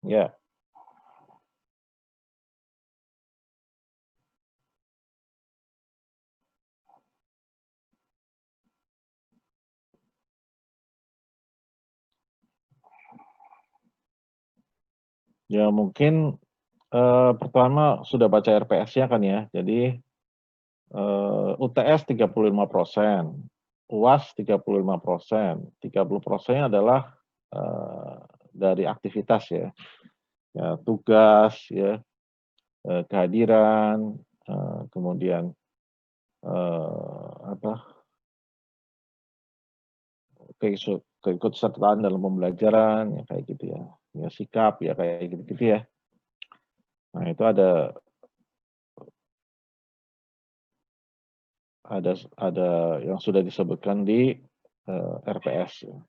Ya. Ya mungkin, pertama sudah baca RPS-nya kan ya. Jadi, UTS 35%, UAS 35%, 30% adalah, eee, dari aktivitas ya. Ya tugas ya, kehadiran, kemudian, apa, keikutsertaan dalam pembelajaran, ya kayak gitu ya. Ya sikap, ya kayak gitu-gitu ya. Nah itu ada yang sudah disebutkan di, RPS ya.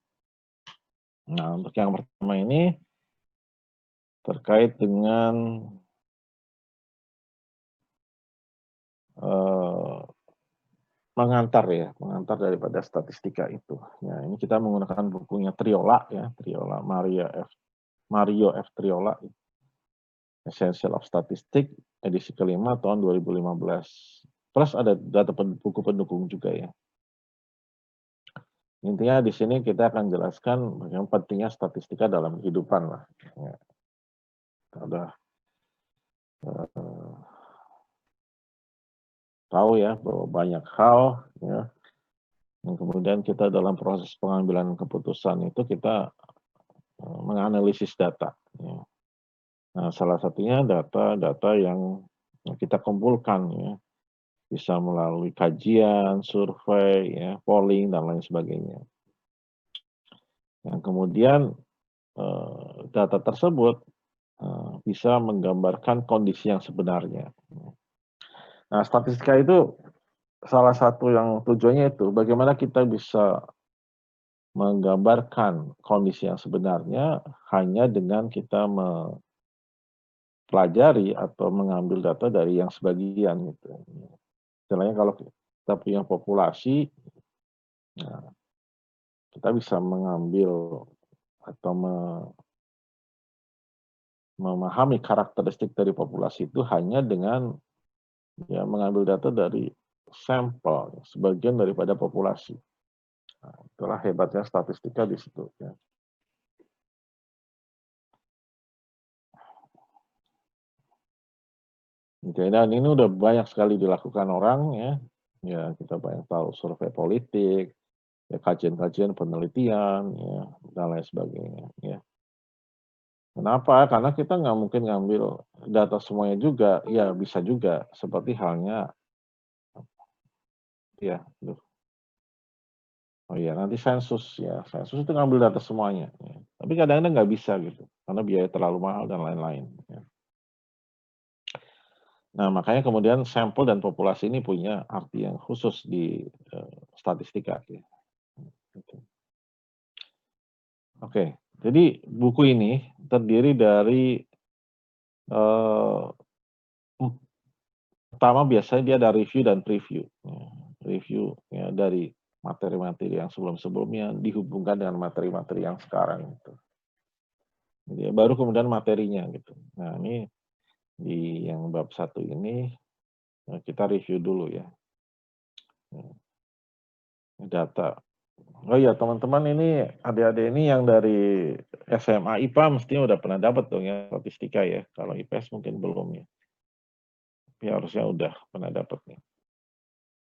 Nah untuk yang pertama ini, terkait dengan, eee, mengantar daripada statistika itu. Ya ini kita menggunakan bukunya Triola ya, Triola Mario F. Triola, Essential of Statistics, edisi kelima tahun 2015. Plus ada data buku pendukung juga ya. Intinya di sini kita akan jelaskan bagaimana pentingnya statistika dalam kehidupan lah, ya. Ada, eee, tahu ya bahwa banyak hal ya, yang kemudian kita dalam proses pengambilan keputusan itu kita, menganalisis data, ya. Nah, salah satunya data-data yang kita kumpulkan ya, bisa melalui kajian, survei ya, polling dan lain sebagainya. Yang kemudian, data tersebut, bisa menggambarkan kondisi yang sebenarnya. Nah, statistika itu salah satu yang tujuannya itu bagaimana kita bisa menggambarkan kondisi yang sebenarnya hanya dengan kita mempelajari atau mengambil data dari yang sebagian gitu. Istilahnya kalau kita punya populasi, nah kita bisa mengambil atau memahami karakteristik dari populasi itu hanya dengan ya mengambil data dari sampel, sebagian daripada populasi. Nah, itulah hebatnya statistika di situ ya. Oke, dan ini udah banyak sekali dilakukan orang ya. Ya, kita banyak tahu survei politik, ya kajian-kajian penelitian, ya, dan lain sebagainya, ya. Kenapa? Karena kita nggak mungkin ngambil data semuanya juga, ya bisa juga, seperti halnya ya, duh, oh iya nanti sensus ya, sensus itu ngambil data semuanya, ya. Tapi kadang-kadang nggak bisa gitu, karena biaya terlalu mahal dan lain-lain, ya. Nah, makanya kemudian sampel dan populasi ini punya arti yang khusus di, statistika ya, gitu. Oke, jadi buku ini terdiri dari, eee, mmm, pertama biasanya dia ada review dan preview, ya. Review ya dari materi-materi yang sebelum-sebelumnya dihubungkan dengan materi-materi yang sekarang gitu. Jadi ya baru kemudian materinya gitu. Nah ini di yang bab satu ini, kita review dulu ya, data. Oh iya teman-teman ini adik-adik ini yang dari SMA IPA mestinya udah pernah dapat dong ya statistika ya, kalau IPS mungkin belum ya, tapi harusnya udah pernah dapat nih.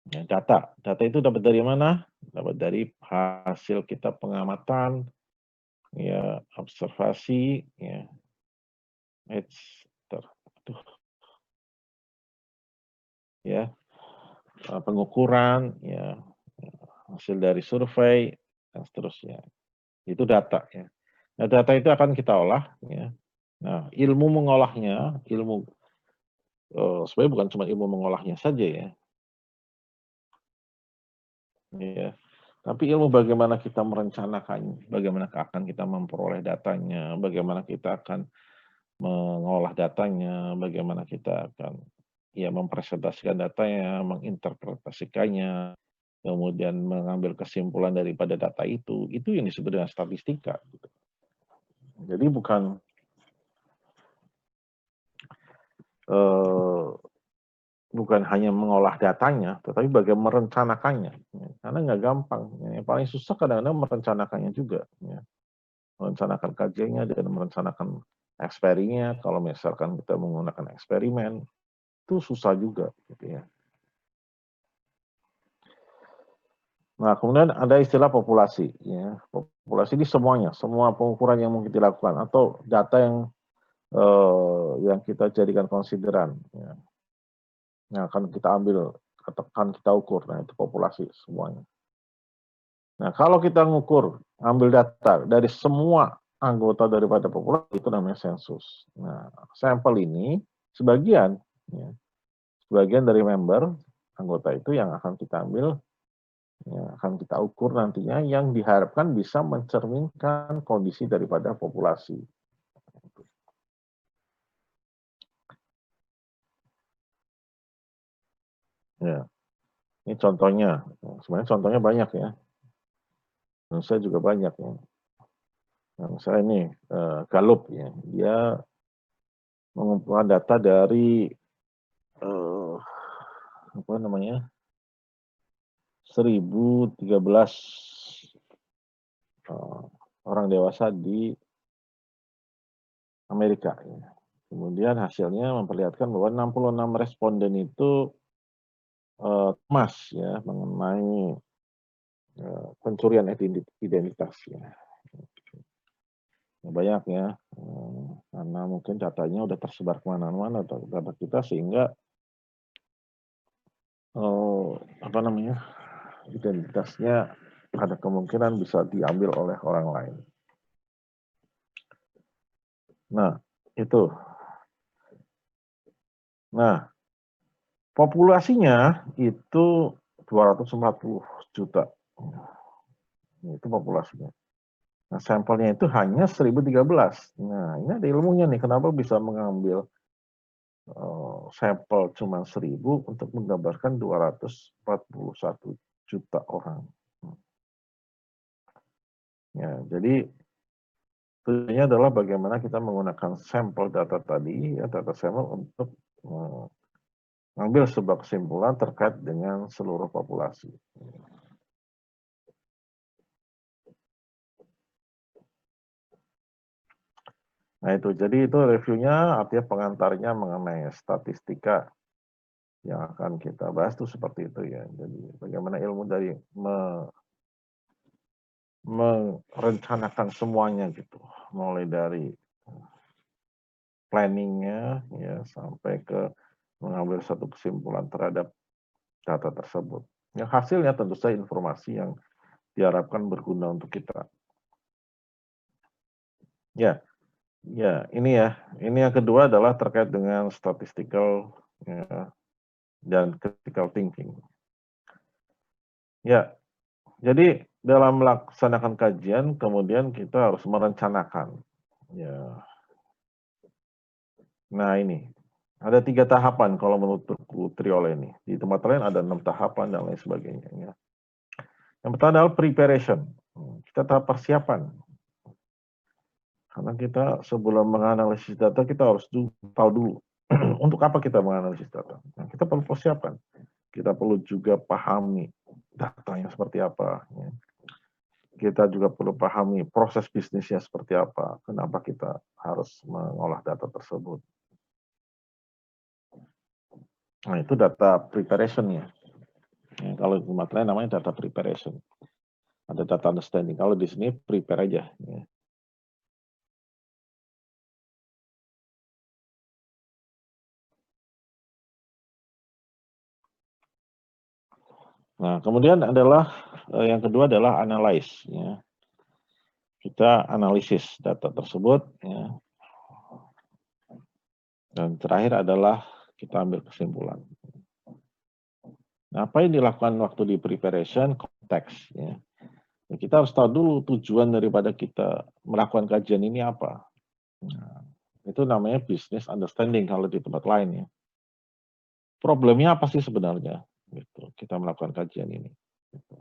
Ya data itu dapat dari mana? Dapat dari hasil kita pengamatan, ya observasi, ya, aduh, ya, pengukuran, ya, hasil dari survei dan seterusnya. Itu data ya. Nah data itu akan kita olah ya. Nah ilmu mengolahnya, sebenarnya bukan cuma ilmu mengolahnya saja ya, ya. Tapi ilmu bagaimana kita merencanakan, bagaimana akan kita memperoleh datanya, bagaimana kita akan mengolah datanya, bagaimana kita akan ya mempresentasikan datanya, menginterpretasikannya, kemudian mengambil kesimpulan daripada data itu yang disebut dengan statistika gitu. Jadi bukan eh, bukan hanya mengolah datanya, tetapi bagaimana merencanakannya. Ya. Karena nggak gampang. Ya. Yang paling susah kadang-kadang merencanakannya juga. Ya. Merencanakan kajiannya dan merencanakan eksperimennya. Kalau misalkan kita menggunakan eksperimen, itu susah juga. Gitu ya. Nah, kemudian ada istilah populasi. Ya. Populasi ini semuanya, semua pengukuran yang mungkin dilakukan atau data yang kita jadikan konsideran. Ya. Yang akan kita ambil, akan kita ukur. Nah, itu populasi semuanya. Nah, kalau kita ngukur, ambil data dari semua anggota daripada populasi, itu namanya sensus. Nah, sampel ini sebagian, ya, sebagian dari member anggota itu yang akan kita ambil, yang akan kita ukur nantinya, yang diharapkan bisa mencerminkan kondisi daripada populasi. Ya, ini contohnya. Sebenarnya contohnya banyak ya. Saya juga banyak ya. Nah, misalnya ini Gallup ya, dia mengumpulkan data dari apa namanya 1013 orang dewasa di Amerika. Ya. Kemudian hasilnya memperlihatkan bahwa 66 responden itu cemas ya mengenai pencurian identitas. Ya. Banyak ya, karena mungkin datanya udah tersebar kemana-mana data kita sehingga apa namanya identitasnya ada kemungkinan bisa diambil oleh orang lain. Nah, itu. Nah, populasinya itu 240 juta. Itu populasinya. Nah, sampelnya itu hanya 1013. Nah, ini ada ilmunya nih, kenapa bisa mengambil sampel cuma 1000 untuk menggambarkan 241 juta orang. Ya, jadi tujuannya adalah bagaimana kita menggunakan sampel data tadi, ya, data sampel untuk mengambil sebuah kesimpulan terkait dengan seluruh populasi. Nah itu, jadi itu reviewnya, artinya pengantarnya mengenai statistika yang akan kita bahas itu seperti itu ya. Jadi bagaimana ilmu dari merencanakan semuanya gitu, mulai dari planningnya ya sampai ke mengambil satu kesimpulan terhadap data tersebut. Yang hasilnya tentu saja informasi yang diharapkan berguna untuk kita. Ya, ya ini ya. Ini yang kedua adalah terkait dengan statistical ya, dan critical thinking. Ya, jadi dalam melaksanakan kajian, kemudian kita harus merencanakan. Ya. Nah ini, ada 3 tahapan kalau menurut Triol ini. Di tempat lain ada 6 tahapan dan lain sebagainya. Ya. Yang pertama adalah preparation. Kita tahap persiapan. Karena kita sebelum menganalisis data, kita harus tahu dulu untuk apa kita menganalisis data. Nah, kita perlu persiapan. Kita perlu juga pahami datanya seperti apa. Ya. Kita juga perlu pahami proses bisnisnya seperti apa, kenapa kita harus mengolah data tersebut. Nah, itu data preparation ya. Kalau di tempat lain namanya data preparation. Ada data understanding. Kalau di sini prepare aja. Ya. Nah, kemudian adalah yang kedua adalah analyze. Ya. Kita analisis data tersebut. Ya. Dan terakhir adalah kita ambil kesimpulan. Nah, apa yang dilakukan waktu di preparation? Konteks. Ya. Kita harus tahu dulu tujuan daripada kita melakukan kajian ini apa. Nah, itu namanya business understanding kalau di tempat lain ya. Problemnya apa sih sebenarnya? Gitu. Kita melakukan kajian ini. Gitu.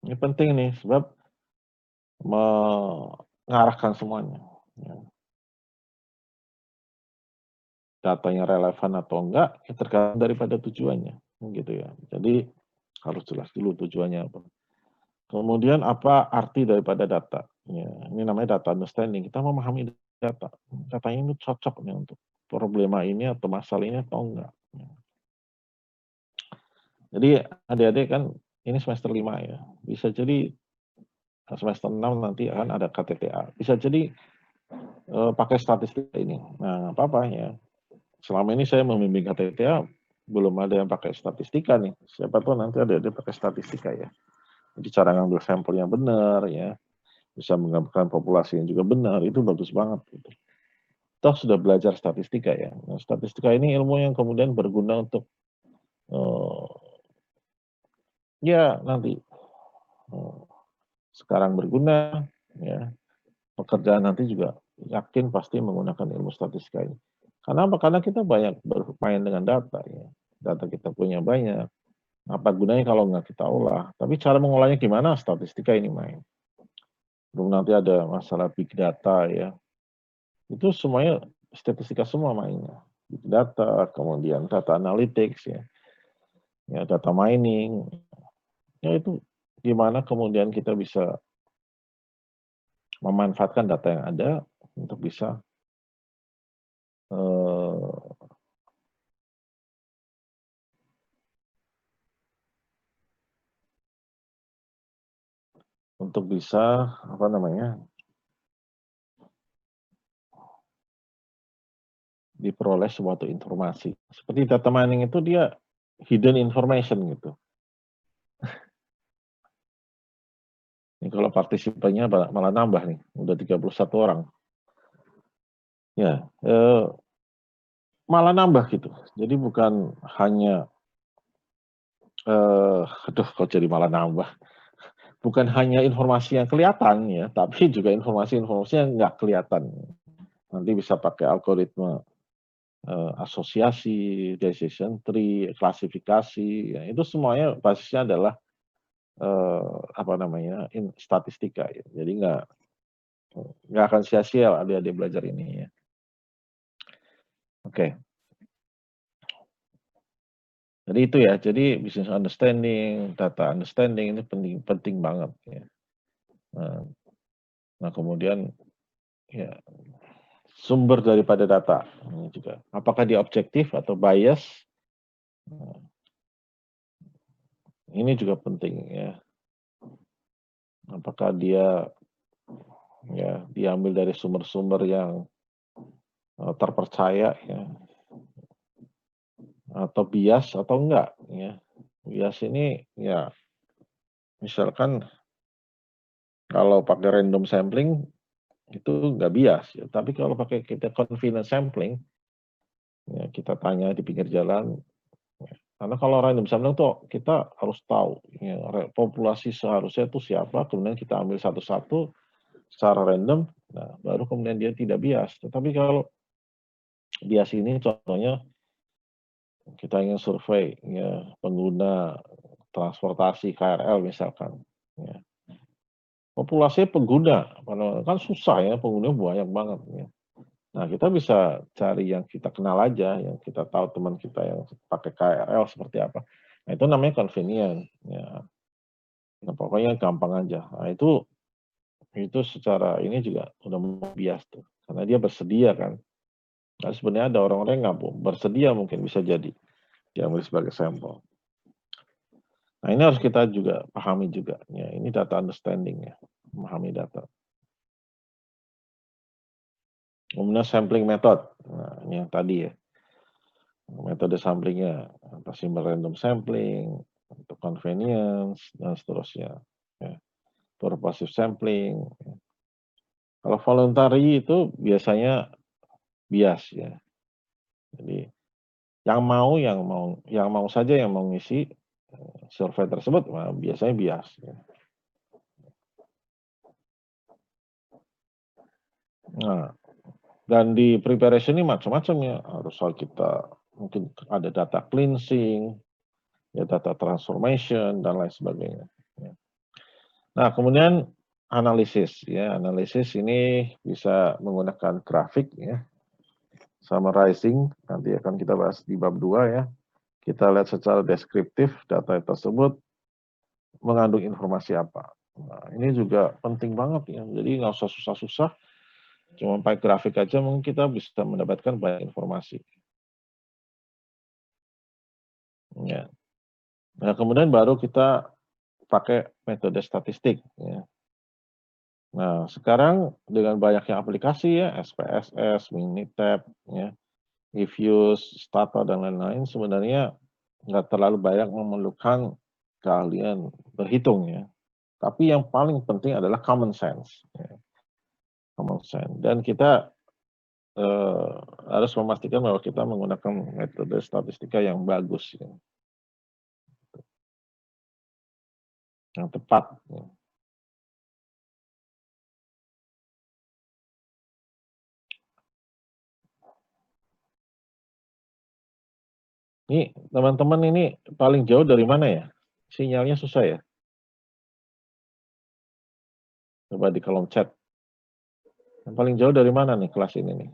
Ini penting nih sebab mengarahkan semuanya. Ya. datanya relevan atau enggak, ya tergantung daripada tujuannya, gitu ya. Jadi harus jelas dulu tujuannya apa. Kemudian apa arti daripada data? Ya, ini namanya data understanding. Kita memahami data. Datanya ini cocok nih untuk problema ini atau masalah ini atau enggak. Jadi adik-adik kan ini semester 5 ya. Bisa jadi semester 6 nanti akan ada KTTA. Bisa jadi pakai statistik ini. Nah, apa-apa ya. Selama ini saya membimbing KTTA belum ada yang pakai statistika nih. Siapa tahu nanti ada pakai statistika ya. Jadi cara ngambil sampel yang benar ya, bisa menggambarkan populasi yang juga benar, itu bagus banget gitu. Toh sudah belajar statistika ya. Nah, statistika ini ilmu yang kemudian berguna untuk ya nanti sekarang berguna ya, pekerjaan nanti juga yakin pasti menggunakan ilmu statistika ini. Karena apa? Karena kita banyak bermain dengan data ya. Data kita punya banyak. Apa gunanya kalau nggak kita olah? Tapi cara mengolahnya gimana? Statistika ini main. Belum nanti ada masalah big data ya. Itu semuanya statistika semua mainnya. Big data, kemudian data analytics ya. Ya, data mining. Ya itu gimana kemudian kita bisa memanfaatkan data yang ada untuk bisa apa namanya, diperoleh suatu informasi. Seperti data mining itu dia hidden information gitu. Ini kalau partisipannya malah nambah nih, udah 31 orang. Ya, malah nambah gitu. Jadi bukan hanya aduh kok jadi malah nambah. Bukan hanya informasi yang kelihatan ya, tapi juga informasi-informasi yang nggak kelihatan. Nanti bisa pakai algoritma asosiasi, decision tree, klasifikasi, ya itu semuanya basisnya adalah apa namanya, statistika ya. Jadi nggak akan sia-sia adik-adik belajar ini ya. Oke. Jadi itu ya, jadi business understanding, data understanding ini penting banget ya. Nah kemudian ya sumber daripada data ini juga. Apakah dia objektif atau bias? Ini juga penting ya. Apakah dia ya diambil dari sumber-sumber yang terpercaya ya, atau bias atau enggak ya. Bias ini ya misalkan kalau pakai random sampling itu nggak bias ya. Tapi kalau pakai kita confidence sampling ya kita tanya di pinggir jalan ya. Karena kalau random sampling tuh kita harus tahu ya, populasi seharusnya itu siapa, kemudian kita ambil satu-satu secara random, nah baru kemudian dia tidak bias. Tetapi kalau bias ini contohnya kita ingin survei ya pengguna transportasi KRL misalkan. Ya. Populasi pengguna, kan susah ya, pengguna banyak banget. Ya. Nah kita bisa cari yang kita kenal aja, yang kita tahu teman kita yang pakai KRL seperti apa. Nah itu namanya convenient. Ya. Nah, pokoknya gampang aja. Nah itu secara ini juga udah bias tuh, karena dia bersedia kan. Nah, sebenarnya ada orang-orang yang nggak bersedia mungkin bisa jadi diambil sebagai sampel. Nah ini harus kita juga pahami juga. Ya, ini data understanding ya, memahami data. Kemudian sampling method. Nah ini yang tadi ya. Metode samplingnya, simple random sampling, untuk convenience, dan seterusnya. Ya. Purposive sampling. Kalau voluntary itu biasanya bias ya. Jadi yang mau saja yang mau ngisi survei tersebut biasanya bias ya. Nah, dan di preparation ini macam-macam ya, harus kita mungkin ada data cleansing, ya data transformation dan lain sebagainya. Ya. Nah, kemudian analisis ya, analisis ini bisa menggunakan grafik ya. summarizing, nanti akan kita bahas di bab 2 ya. Kita lihat secara deskriptif data tersebut mengandung informasi apa. Nah, ini juga penting banget ya. Jadi nggak usah susah-susah, cuma pakai grafik aja mungkin kita bisa mendapatkan banyak informasi. Ya. Nah, kemudian baru kita pakai metode statistik. Ya. Nah, sekarang dengan banyaknya aplikasi ya, SPSS, Minitab, ya, Reviews, Stata, dan lain-lain, sebenarnya nggak terlalu banyak memerlukan keahlian berhitung ya. Tapi yang paling penting adalah common sense. Ya. Common sense. Dan kita harus memastikan bahwa kita menggunakan metode statistika yang bagus, ya. Yang tepat. Ya. Ini teman-teman ini paling jauh dari mana ya? Sinyalnya susah ya? Coba di kolom chat. Yang paling jauh dari mana nih kelas ini nih?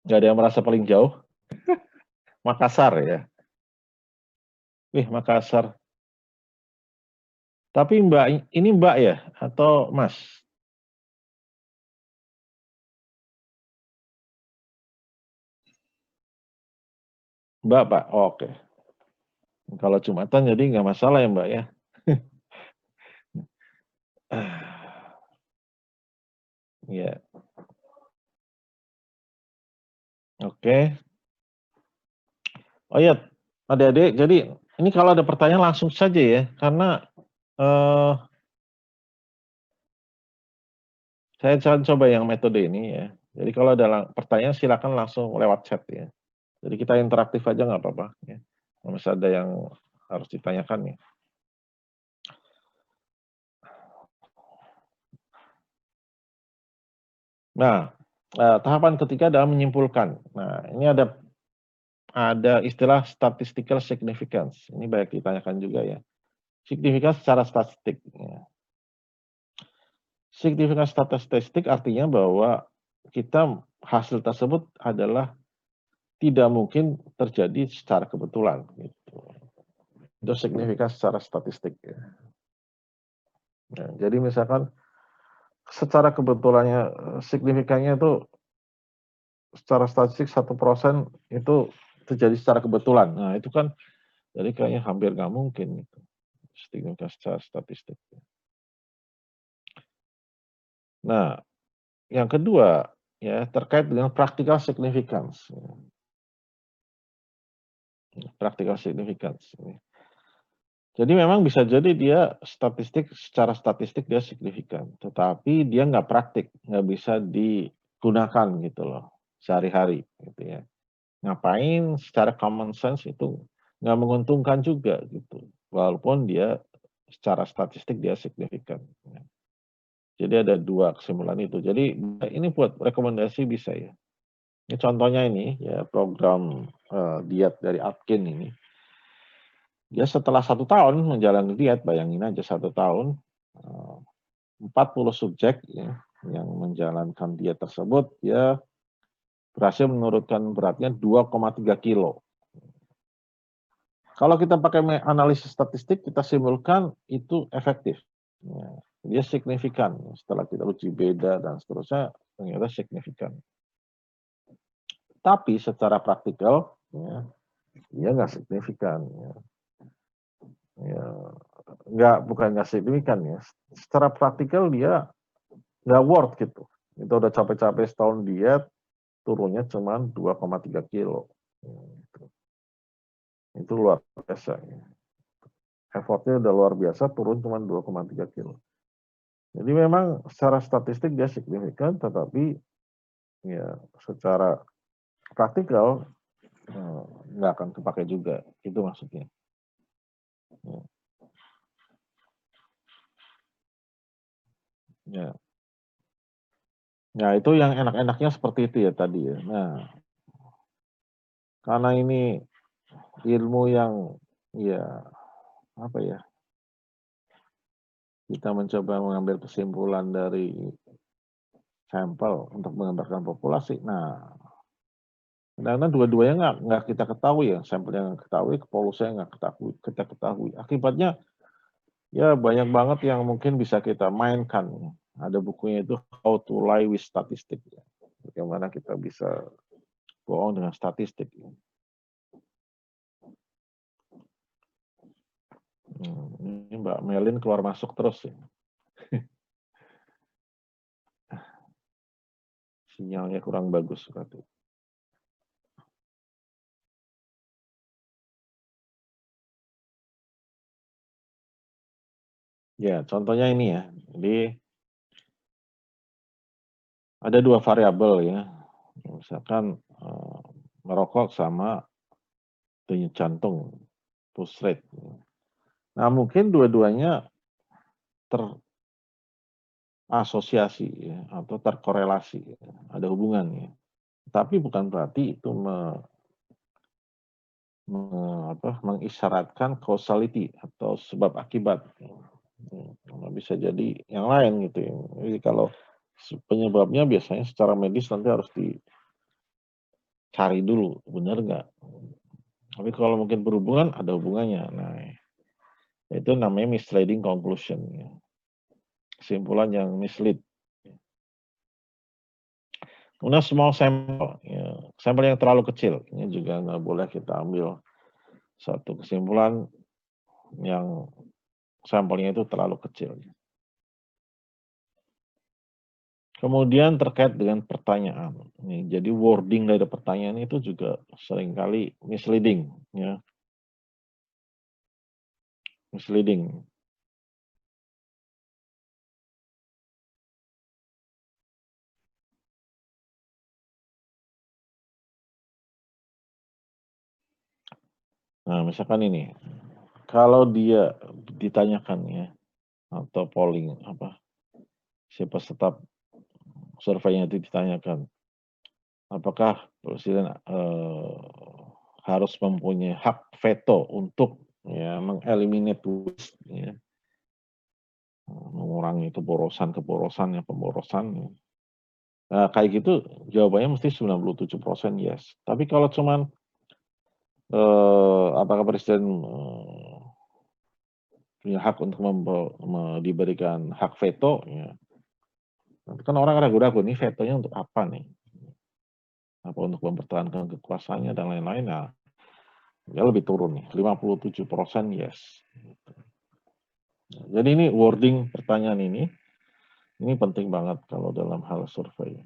Nggak ada yang merasa paling jauh? Makassar ya? Wih, Makassar. Tapi Mbak, ini Mbak ya? Atau Mas? Mbak, Pak? Oh, oke. Kalau Jumatan jadi nggak masalah ya Mbak ya? Ya, oke. Oh iya, adik-adik, jadi ini kalau ada pertanyaan langsung saja ya, karena eh, saya akan coba yang metode ini ya. Jadi kalau ada pertanyaan silakan langsung lewat chat ya. Jadi kita interaktif aja nggak apa-apa ya. Kalau misalnya ada yang harus ditanyakan ya. Nah, tahapan ketiga adalah menyimpulkan. Nah, ini ada istilah statistical significance. Ini banyak ditanyakan juga ya. Signifikan secara statistik. Ya. Signifikan statistik artinya bahwa kita hasil tersebut adalah tidak mungkin terjadi secara kebetulan. Gitu. Itu signifikan secara statistik. Ya. Ya, jadi misalkan secara kebetulannya signifikannya itu secara statistik 1% itu terjadi secara kebetulan. Nah itu kan jadi kayaknya hampir nggak mungkin gitu. Signifikan secara statistik. Nah, yang kedua ya terkait dengan practical significance. Practical significance. Jadi memang bisa jadi dia secara statistik dia signifikan, tetapi dia nggak praktik, nggak bisa digunakan gitu loh sehari-hari gitu ya. Ngapain secara common sense itu nggak menguntungkan juga gitu, walaupun dia secara statistik dia signifikan. Jadi ada dua kesimpulan itu. Jadi ini buat rekomendasi bisa ya. Ini contohnya ini ya program diet dari Atkin ini. Dia setelah 1 tahun menjalani diet, bayangin aja 1 tahun, 40 subjek ya, yang menjalankan diet tersebut, dia berhasil menurunkan beratnya 2,3 kilo. Kalau kita pakai analisis statistik, kita simpulkan itu efektif. Ya, dia signifikan. Setelah kita uji beda dan seterusnya, ternyata signifikan. Tapi secara praktikal, ya, dia nggak signifikan. Ya, bukan nggak signifikan ya. Secara praktikal dia nggak worth gitu. Itu udah capek-capek setahun diet, turunnya cuma 2,3 kilo. Itu luar biasa. Effortnya udah luar biasa, turun cuma 2,3 kilo. Jadi memang secara statistik dia signifikan, tetapi ya secara praktikal nggak akan kepakai juga. Itu maksudnya. Ya. Ya itu yang enak-enaknya seperti itu ya tadi ya. Nah, karena ini ilmu yang ya apa ya, kita mencoba mengambil kesimpulan dari sampel untuk menggambarkan populasi. Nah, kadang-kadang dua-duanya nggak kita ketahui ya, sampel yang ketahui, polusinya nggak ketahui, kita ketahui. Akibatnya ya banyak banget yang mungkin bisa kita mainkan. Ada bukunya itu How to Lie with Statistics. Ya. Bagaimana kita bisa bohong dengan statistik. Ya. Ini Mbak Melin keluar masuk terus ya. Sinyalnya kurang bagus berarti. Ya, contohnya ini ya. Jadi ada dua variabel ya. Misalkan merokok sama denyut jantung, pulse rate. Nah, mungkin dua-duanya terasosiasi ya, atau terkorelasi, ya. Ada hubungannya. Tapi bukan berarti itu mengisyaratkan causality atau sebab akibat. Bisa jadi yang lain gitu ya. Jadi kalau penyebabnya biasanya secara medis nanti harus dicari dulu, benar nggak? Tapi kalau mungkin berhubungan, ada hubungannya. Nah, itu namanya misleading conclusion. Ya. Kesimpulan yang mislead. Kemudian small sample, ya. Sampel yang terlalu kecil. Ini juga nggak boleh kita ambil satu kesimpulan yang sampelnya itu terlalu kecil. Kemudian terkait dengan pertanyaan. Jadi wording dari pertanyaan itu juga seringkali misleading. Ya. Misleading. Nah, misalkan ini, kalau dia ditanyakan ya, atau polling, si peserta surveinya itu ditanyakan, apakah presiden harus mempunyai hak veto untuk ya mengeliminate waste, ya, mengurangi keborosan ya pemborosan. Ya. Nah, kayak gitu jawabannya mesti 97% yes. Tapi kalau cuman apakah presiden punya hak untuk diberikan hak veto, ya. Nanti kan orang ragu-ragu nih vetonya untuk apa nih? Apa untuk mempertahankan kekuasaannya dan lain-lain. Nah, ya lebih turun nih, 57% yes. Jadi ini wording pertanyaan ini penting banget kalau dalam hal survei.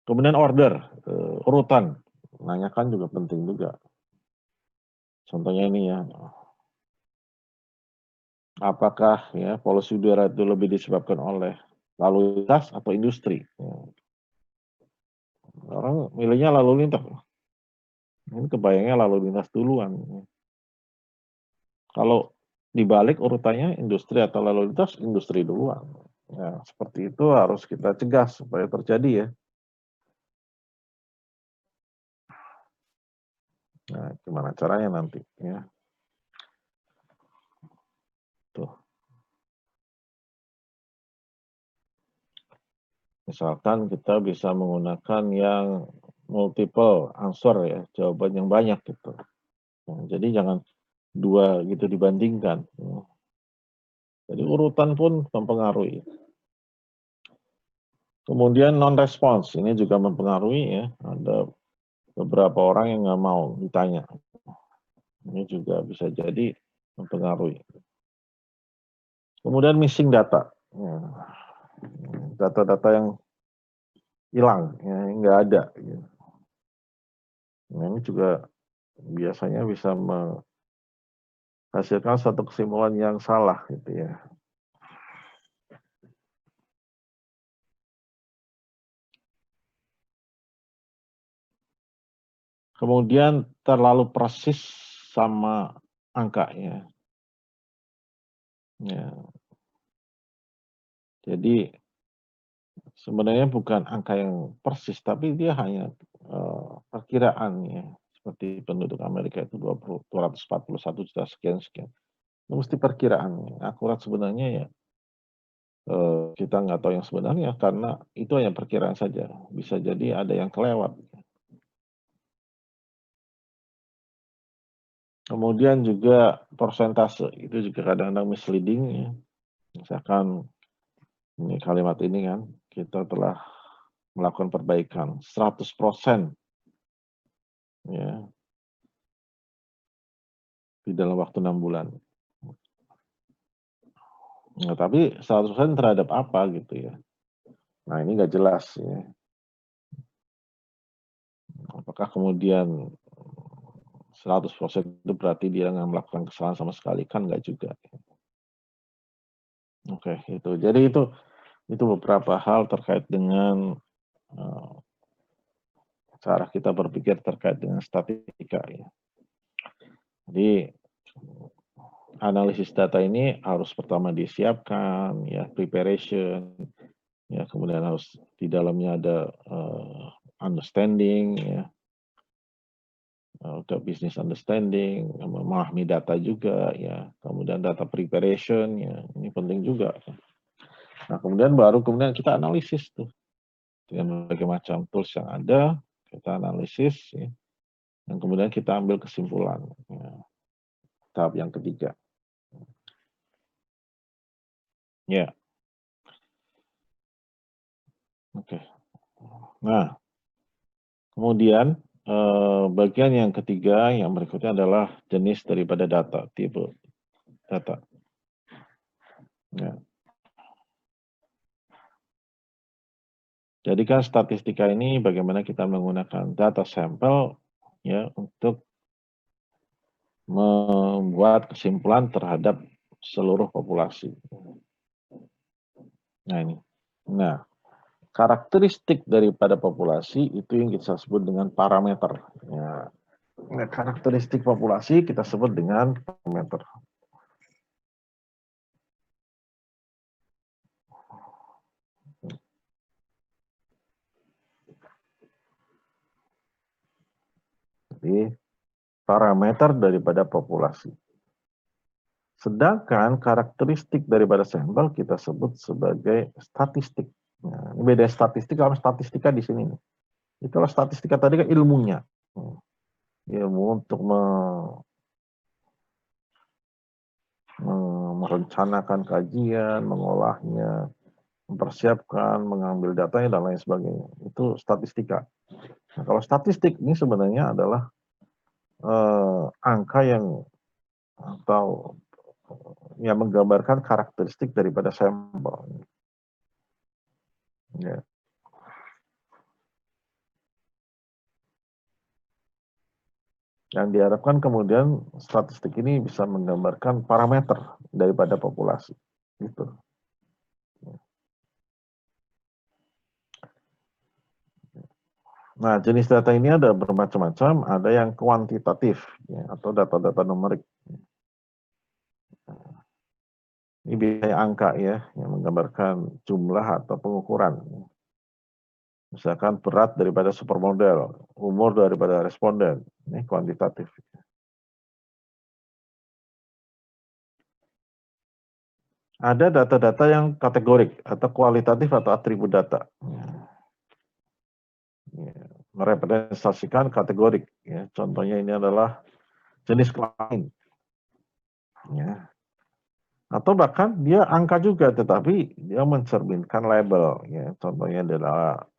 Kemudian order, urutan, nanyakan juga penting juga. Contohnya ini ya, apakah ya polusi udara itu lebih disebabkan oleh lalu lintas atau industri? Ya. Orang milihnya lalu lintas. Ini kebayangnya lalu lintas duluan. Kalau dibalik urutannya industri atau lalu lintas, industri duluan. Ya, seperti itu harus kita cegah supaya terjadi ya. Nah, gimana caranya nanti ya? Tuh. Misalkan kita bisa menggunakan yang multiple answer ya, jawaban yang banyak gitu. Nah, jadi jangan dua gitu dibandingkan. Jadi urutan pun mempengaruhi. Kemudian non-response, ini juga mempengaruhi ya. Ada beberapa orang yang nggak mau ditanya. Ini juga bisa jadi mempengaruhi. Kemudian missing data. Ya, data-data yang hilang, ya, nggak ada. Ya. Nah, ini juga biasanya bisa menghasilkan suatu kesimpulan yang salah gitu ya. Kemudian terlalu persis sama angka ya. Ya. Jadi sebenarnya bukan angka yang persis, tapi dia hanya perkiraan ya. Seperti penduduk Amerika itu 241 juta sekian-sekian. Itu mesti perkiraan. Akurat sebenarnya ya kita nggak tahu yang sebenarnya karena itu hanya perkiraan saja. Bisa jadi ada yang kelewat. Kemudian juga persentase, itu juga kadang-kadang misleading ya. Misalkan ini kalimat ini kan, kita telah melakukan perbaikan 100% ya di dalam waktu 6 bulan. Nah, tapi 100% terhadap apa gitu ya. Nah, ini nggak jelas ya. Apakah kemudian 100% itu berarti dia nggak melakukan kesalahan sama sekali? Kan nggak juga. Oke, itu. Jadi itu beberapa hal terkait dengan cara kita berpikir terkait dengan statistika ya. Jadi analisis data ini harus pertama disiapkan ya, preparation ya, kemudian harus di dalamnya ada understanding ya, ada business understanding, memahami data juga ya, kemudian data preparation ya, ini penting juga. Nah, kemudian kita analisis tuh dengan berbagai macam tools yang ada, kita analisis ya, dan kemudian kita ambil kesimpulan ya. Tahap yang ketiga. Ya. Oke. Nah, kemudian bagian yang ketiga yang berikutnya adalah jenis daripada data, tipe data. Ya. Jadi kan statistika ini bagaimana kita menggunakan data sampel ya untuk membuat kesimpulan terhadap seluruh populasi. Nah ini. Nah, karakteristik daripada populasi itu yang kita sebut dengan parameter. Ya. Nah, karakteristik populasi kita sebut dengan parameter. Jadi parameter daripada populasi. Sedangkan karakteristik daripada sampel kita sebut sebagai statistik. Nah, ini beda statistik sama statistika di sini. Itulah statistika tadi kan ilmunya. Ilmu untuk merencanakan kajian, mengolahnya, mempersiapkan, mengambil datanya, dan lain sebagainya. Itu statistika. Nah, kalau statistik ini sebenarnya adalah angka yang atau yang menggambarkan karakteristik daripada sampel. Ya. Yang diharapkan kemudian statistik ini bisa menggambarkan parameter daripada populasi. Gitu. Nah, jenis data ini ada bermacam-macam, ada yang kuantitatif ya, atau data-data numerik. Ini biasanya angka ya, yang menggambarkan jumlah atau pengukuran. Misalkan berat daripada supermodel, umur daripada responden, ini kuantitatif. Ada data-data yang kategorik atau kualitatif atau atribut data. Ya, merepresentasikan kategorik. Ya. Contohnya ini adalah jenis kelamin. Ya. Atau bahkan dia angka juga, tetapi dia mencerminkan label. Ya. Contohnya adalah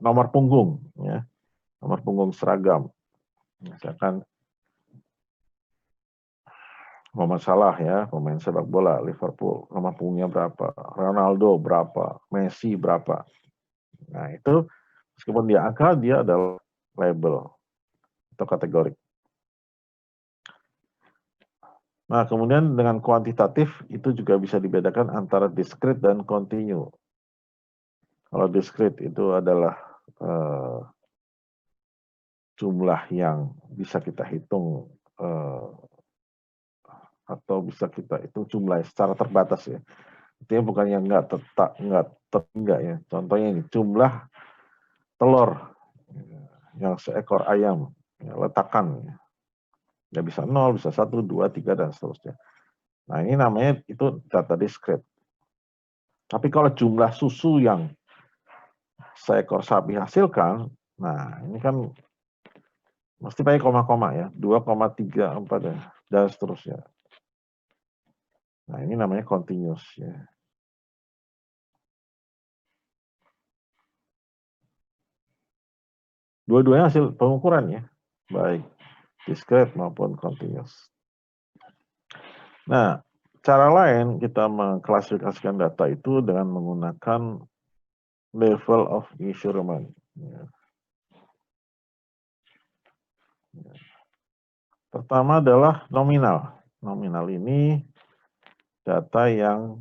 nomor punggung. Ya. Nomor punggung seragam. Misalkan Muhammad Salah ya, pemain sepak bola Liverpool, nomor punggungnya berapa, Ronaldo berapa, Messi berapa. Nah itu meskipun dia angka, dia adalah label atau kategori. Nah kemudian dengan kuantitatif itu juga bisa dibedakan antara discrete dan continue. Kalau discrete itu adalah jumlah yang bisa kita hitung atau bisa kita hitung jumlah secara terbatas ya. Artinya bukan yang enggak ya. Contohnya ini, jumlah telur yang seekor ayam, ya, letakkan. Ya bisa 0, bisa 1, 2, 3, dan seterusnya. Nah, ini namanya itu data discrete. Tapi kalau jumlah susu yang seekor sapi hasilkan, nah ini kan mesti pakai koma-koma ya, 2,34 ya, dan seterusnya. Nah, ini namanya continuous ya. Dua-duanya hasil pengukuran ya, baik discrete maupun continuous. Nah, cara lain kita mengklasifikasikan data itu dengan menggunakan level of measurement. Ya. Pertama adalah nominal. Nominal ini data yang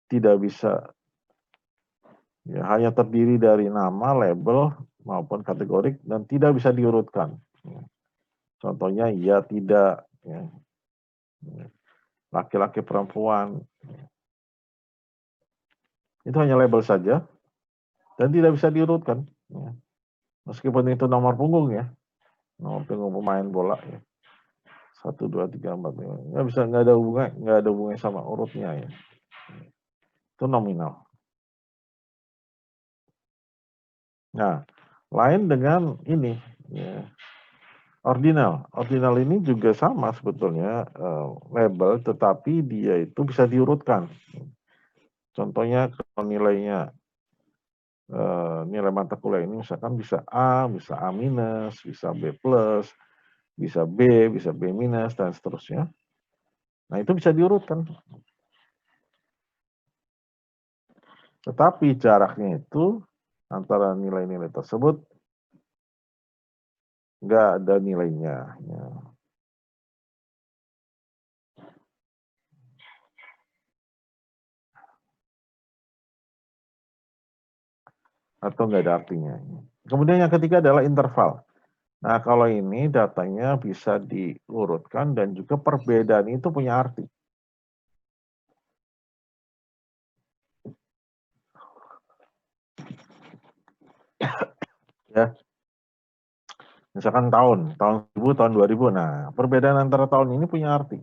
tidak bisa, ya, hanya terdiri dari nama, label, maupun kategorik, dan tidak bisa diurutkan. Contohnya ya, tidak, ya. Laki-laki, perempuan. Itu hanya label saja, dan tidak bisa diurutkan. Ya. Meskipun itu nomor punggung ya, nomor punggung pemain bola ya. 1, 2, 3, 4, 5. Nggak bisa, nggak ada hubungannya sama urutnya ya. Itu nominal. Nah, lain dengan ini, ya, ordinal. Ordinal ini juga sama sebetulnya, label, tetapi dia itu bisa diurutkan. Contohnya kalau nilainya, nilai mata kuliah ini misalkan bisa A, bisa A minus, bisa B plus, bisa B, bisa B minus, dan seterusnya. Nah, itu bisa diurutkan. Tetapi jaraknya itu antara nilai-nilai tersebut nggak ada nilainya. Ya. Atau nggak ada artinya. Kemudian yang ketiga adalah interval. Nah, kalau ini datanya bisa diurutkan dan juga perbedaan itu punya arti. Ya, misalkan tahun 1000, tahun 2000. Nah, perbedaan antara tahun ini punya arti.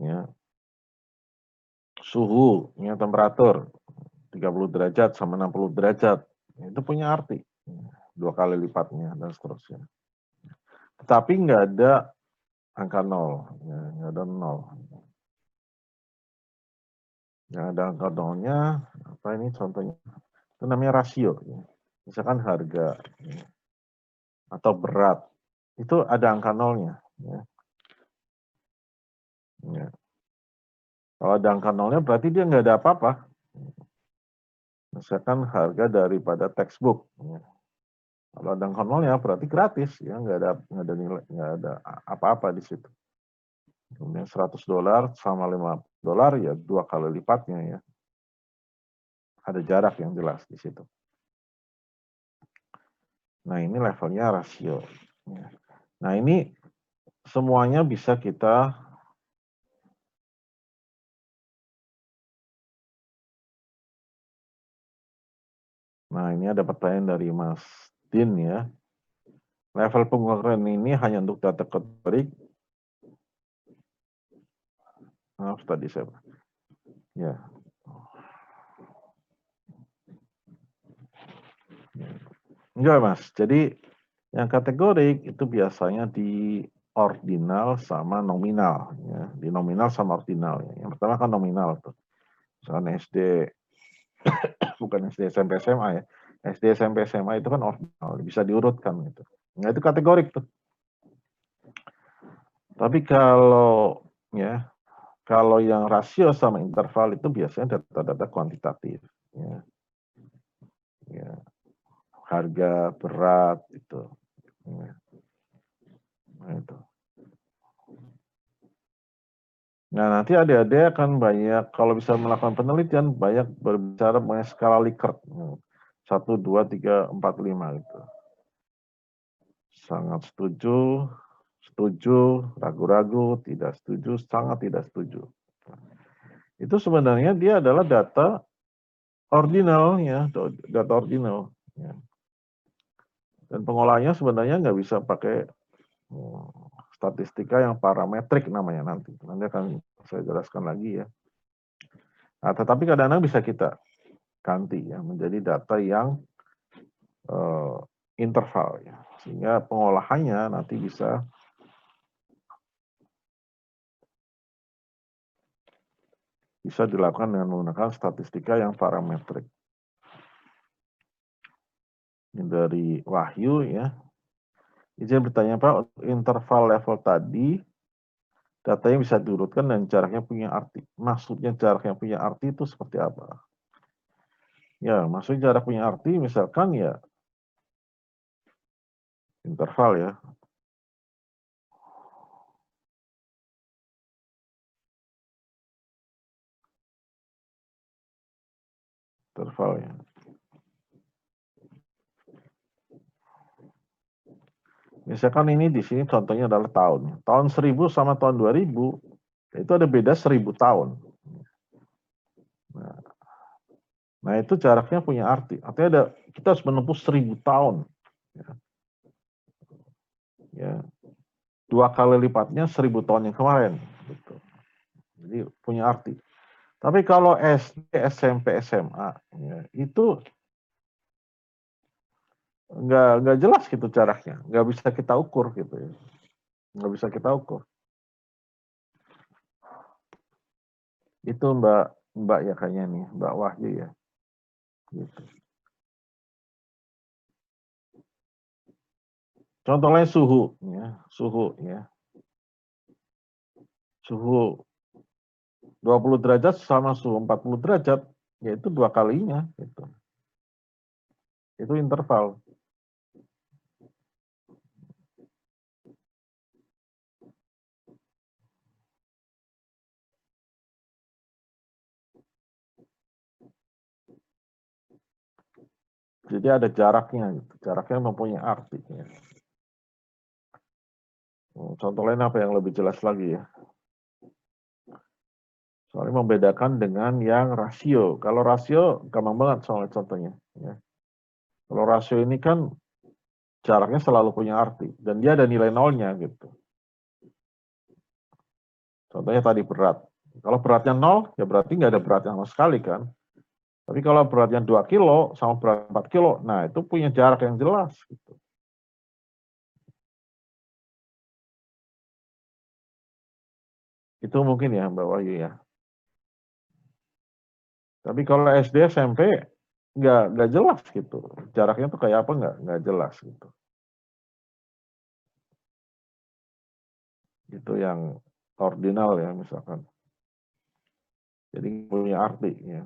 Ya. Suhu, ya, temperatur 30 derajat sama 60 derajat. Itu punya arti. 2 kali lipatnya dan seterusnya. Tetapi nggak ada angka 0, ya, nggak ada 0. Yang ada angka 0-nya, apa ini contohnya? Itu namanya rasio. Ya. Misalkan harga, ya, atau berat, itu ada angka 0-nya. Ya. Ya. Kalau ada angka 0-nya berarti dia nggak ada apa-apa. Misalkan harga daripada textbook. Ya. Kalau ada angka 0-nya berarti gratis, ya, nggak ada nilai, nggak ada apa-apa di situ. Kemudian $100 sama $50 ya 2 kali lipatnya ya. Ada jarak yang jelas di situ. Nah, ini levelnya rasio. Ya. Nah, ini semuanya bisa kita Nah, ini ada pertanyaan dari Mas Din ya. Level pengukuran ini hanya untuk data kategorik. Maaf tadi saya. Ya. Enggak, Mas. Jadi yang kategorik itu biasanya di ordinal sama nominal ya. Di nominal sama ordinal ya. Yang pertama kan nominal tuh. Misalnya SD bukan SD, SMP, SMA ya. SD, SMP, SMA itu kan ordinal, bisa diurutkan gitu. Nah, itu kategorik tuh. Tapi kalau ya, kalau yang rasio sama interval itu biasanya data-data kuantitatif. Ya. Ya. Harga, berat, itu. Ya. Nah, itu. Nah, nanti adik-adik akan banyak, kalau bisa melakukan penelitian, banyak berbicara mengenai skala Likert. 1, 2, 3, 4, 5 gitu. Sangat setuju, setuju, ragu-ragu, tidak setuju, sangat tidak setuju. Itu sebenarnya dia adalah data ordinal ya, data ordinal. Ya. Dan pengolahannya sebenarnya nggak bisa pakai statistika yang parametrik namanya nanti. Nanti akan saya jelaskan lagi ya. Nah, tetapi kadang-kadang bisa kita ganti ya menjadi data yang interval ya, sehingga pengolahannya nanti bisa dilakukan dengan menggunakan statistika yang parametrik. Ini dari Wahyu ya. Izin bertanya Pak, interval level tadi datanya bisa diurutkan dan jaraknya punya arti. Maksudnya jaraknya punya arti itu seperti apa? Ya, maksudnya jarak punya arti misalkan ya interval ya. Interval ya. Misalkan ini di sini contohnya adalah tahun. Tahun 1000 sama tahun 2000 itu ada beda 1000 tahun. Nah, itu jaraknya punya arti. Artinya kita harus menempuh 1000 tahun. Ya. 2 kali lipatnya 1000 tahun yang kemarin. Gitu. Jadi punya arti. Tapi kalau SD, SMP, SMA, ya, itu nggak jelas gitu jaraknya. Nggak bisa kita ukur gitu ya. Nggak bisa kita ukur. Itu Mbak ya kayaknya nih, Mbak Wahyu ya. Gitu. Contoh lain suhu ya, suhu 20 derajat sama suhu 40 derajat, yaitu 2 kalinya gitu. Itu interval. Jadi ada jaraknya gitu. Jaraknya mempunyai arti ya. Contoh lain apa yang lebih jelas lagi ya? Soalnya membedakan dengan yang rasio. Kalau rasio gampang banget soalnya contohnya. Ya. Kalau rasio ini kan jaraknya selalu punya arti dan dia ada nilai nolnya gitu. Contohnya tadi berat. Kalau beratnya 0, ya berarti nggak ada beratnya sama sekali kan. Tapi kalau beratnya 2 kilo sama berat 4 kilo, nah itu punya jarak yang jelas. Gitu. Itu mungkin ya Mbak Wahyu ya. Tapi kalau SD, SMP, nggak jelas gitu. Jaraknya tuh kayak apa nggak jelas gitu. Itu yang ordinal ya misalkan. Jadi punya arti ya.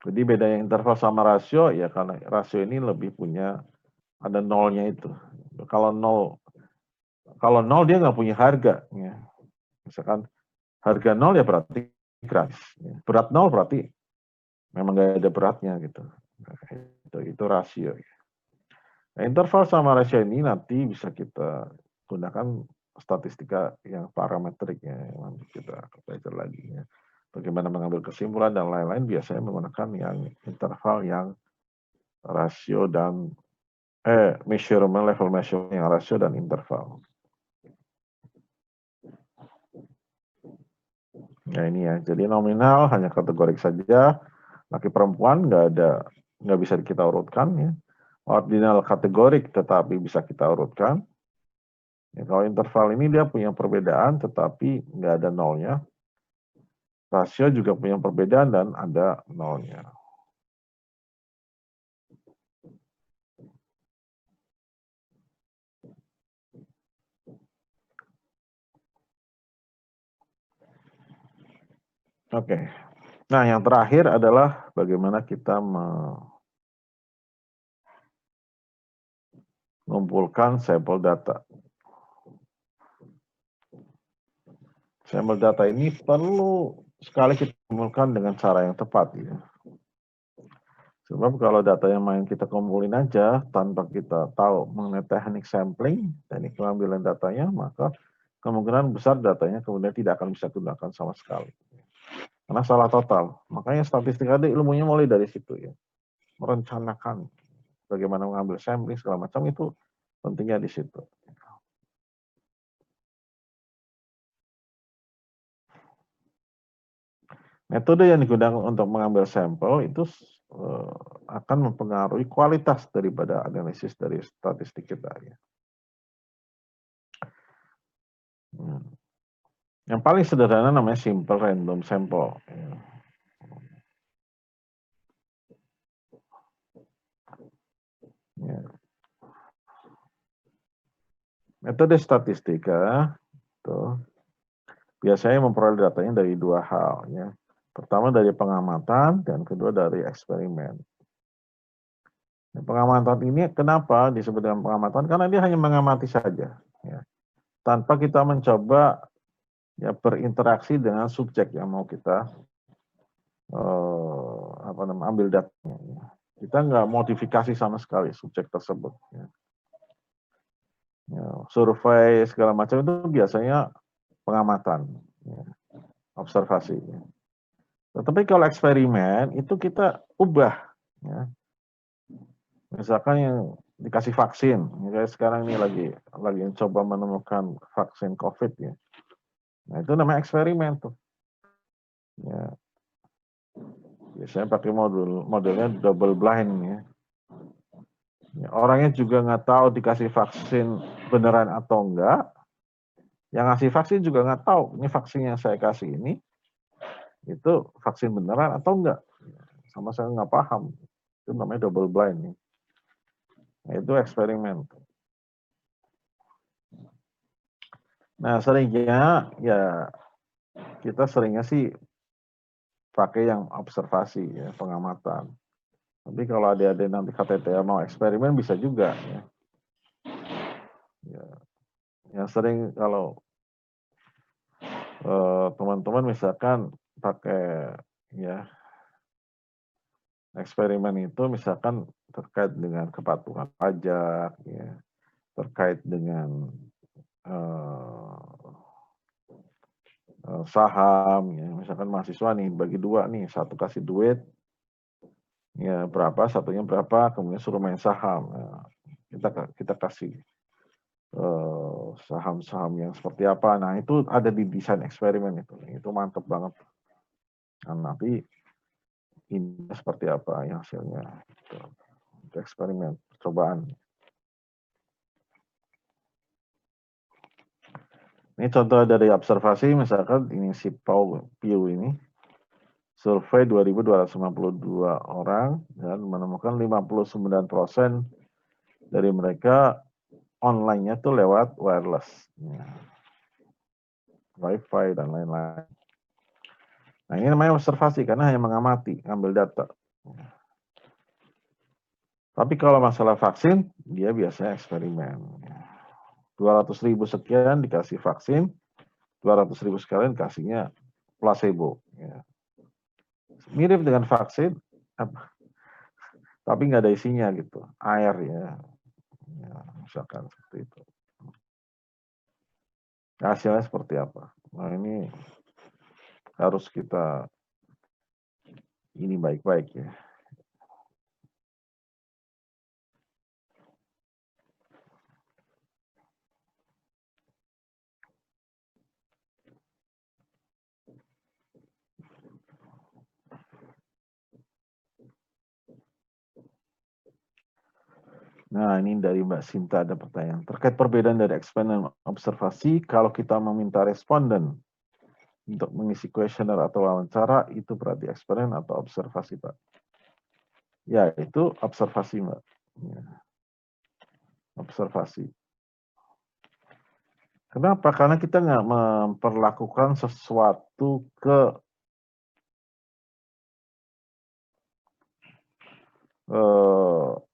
Jadi bedanya interval sama rasio ya karena rasio ini lebih punya ada nolnya itu. Kalau nol dia nggak punya harga. Ya. Misalkan harga nol ya berarti gratis. Ya. Berat nol berarti memang nggak ada beratnya gitu. Nah, itu rasio. Nah, interval sama rasio ini nanti bisa kita gunakan statistika yang parametrik ya, nanti kita belajar lagi ya. Bagaimana mengambil kesimpulan dan lain-lain biasanya menggunakan yang interval yang rasio dan measurement level measurement yang rasio dan interval. Nah ini ya, jadi nominal hanya kategorik saja, laki perempuan nggak bisa kita urutkan ya. Ordinal kategorik tetapi bisa kita urutkan. Ya, kalau interval ini dia punya perbedaan tetapi nggak ada nolnya. Rasio juga punya perbedaan dan ada nolnya. Oke. Nah, yang terakhir adalah bagaimana kita mengumpulkan sampel data. Sampel data ini perlu sekali kita kumpulkan dengan cara yang tepat ya. Sebab kalau data yang main kita kumpulin aja tanpa kita tahu mengenai teknik sampling, teknik pengambilan datanya, maka kemungkinan besar datanya kemudian tidak akan bisa digunakan sama sekali. Karena salah total. Makanya statistik ada ilmunya mulai dari situ ya. Merencanakan bagaimana mengambil sampling segala macam itu pentingnya di situ. Metode yang digunakan untuk mengambil sampel itu akan mempengaruhi kualitas daripada analisis dari statistik kita ya. Yang paling sederhana namanya simple random sample. Ya. Metode statistika tuh, biasanya memperoleh datanya dari dua hal. Ya. Pertama dari pengamatan dan kedua dari eksperimen. Nah, pengamatan ini kenapa disebut dengan pengamatan? Karena dia hanya mengamati saja. Ya. Tanpa kita mencoba ya berinteraksi dengan subjek yang mau kita ambil datanya. Kita nggak modifikasi sama sekali subjek tersebut. Ya. Ya, survei segala macam itu biasanya pengamatan, ya, observasi. Ya. Tetapi kalau eksperimen itu kita ubah. Ya. Misalkan yang dikasih vaksin, kayak sekarang ini lagi coba menemukan vaksin COVID ya. Nah itu namanya eksperimen tuh. Ya. Biasanya pakai modelnya double blind ya. Ya, orangnya juga nggak tahu dikasih vaksin beneran atau enggak. Yang ngasih vaksin juga nggak tahu ini vaksin yang saya kasih ini itu vaksin beneran atau enggak. Sama saya nggak paham. Itu namanya double blind. Ya. Nah, itu eksperimen. Nah seringnya ya kita seringnya sih pakai yang observasi ya pengamatan. Tapi kalau adik-adik nanti KTTA mau eksperimen bisa juga ya. Ya. Yang sering kalau teman-teman misalkan pakai ya eksperimen itu misalkan terkait dengan kepatuhan pajak ya, terkait dengan saham ya, misalkan mahasiswa nih bagi dua nih, satu kasih duit ya berapa, satunya berapa, kemudian suruh main saham. Nah, kita kasih saham-saham yang seperti apa. Nah, itu ada di desain eksperimen itu. Itu mantep banget. Nah, nanti ini seperti apa ya hasilnya. Itu eksperimen, percobaan. Ini contoh dari observasi, misalkan ini si Paul Pew ini, survei 2.252 orang dan menemukan 59% dari mereka online-nya tuh lewat wireless, ya. Wi-Fi dan lain-lain. Nah ini namanya observasi karena hanya mengamati, ambil data. Tapi kalau masalah vaksin, dia biasanya eksperimen. 200.000 sekian dikasih vaksin, 200.000 sekalian kasihnya placebo. Ya. Mirip dengan vaksin, tapi nggak ada isinya gitu, air ya, misalkan seperti itu. Hasilnya seperti apa? Nah ini harus kita ini baik-baik ya. Nah, ini dari Mbak Sinta ada pertanyaan. Terkait perbedaan dari eksperimen dan observasi, kalau kita meminta responden untuk mengisi kuesioner atau wawancara, itu berarti eksperimen atau observasi, Pak? Ya, itu observasi, Mbak. Ya. Observasi. Kenapa? Karena kita nggak memperlakukan sesuatu ke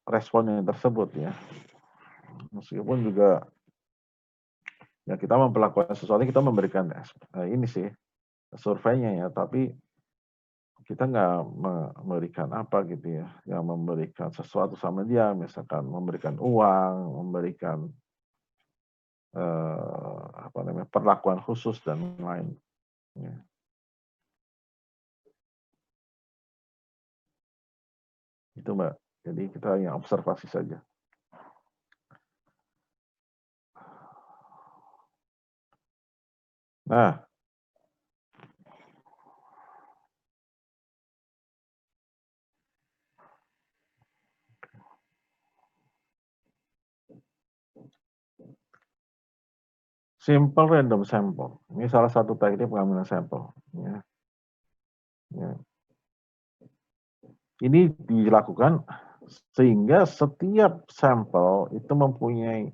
responden tersebut ya. Meskipun juga ya kita memperlakukan sesuatu, kita memberikan ini sih surveinya ya, tapi kita nggak memberikan apa gitu ya, nggak memberikan sesuatu sama dia, misalkan memberikan uang, memberikan apa namanya, perlakuan khusus dan lain. Ya. Itu Mbak. Jadi kita hanya observasi saja. Nah, simple random sample. Ini salah satu teknik pengambilan sampel. Ya. Ya. Ini dilakukan sehingga setiap sampel itu mempunyai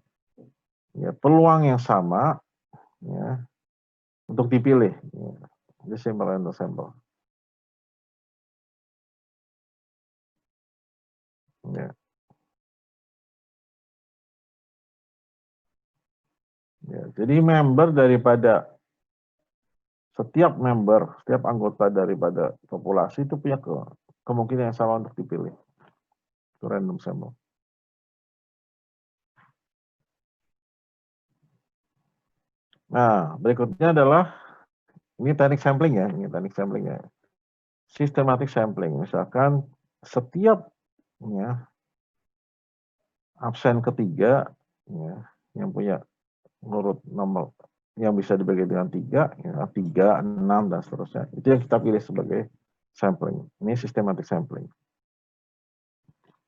ya, peluang yang sama ya, untuk dipilih. Ya. Jadi simple random sample. Ya. Ya. Jadi setiap anggota daripada populasi itu punya kemungkinan yang sama untuk dipilih. Itu random sample. Nah, berikutnya adalah ini teknik sampling ya, ini teknik sampling ya. Systematic sampling, misalkan setiap ya, absen ketiga ya, yang punya menurut nomor yang bisa dibagi dengan 3, ya, 3, 6, dan seterusnya. Itu yang kita pilih sebagai sampling. Ini systematic sampling.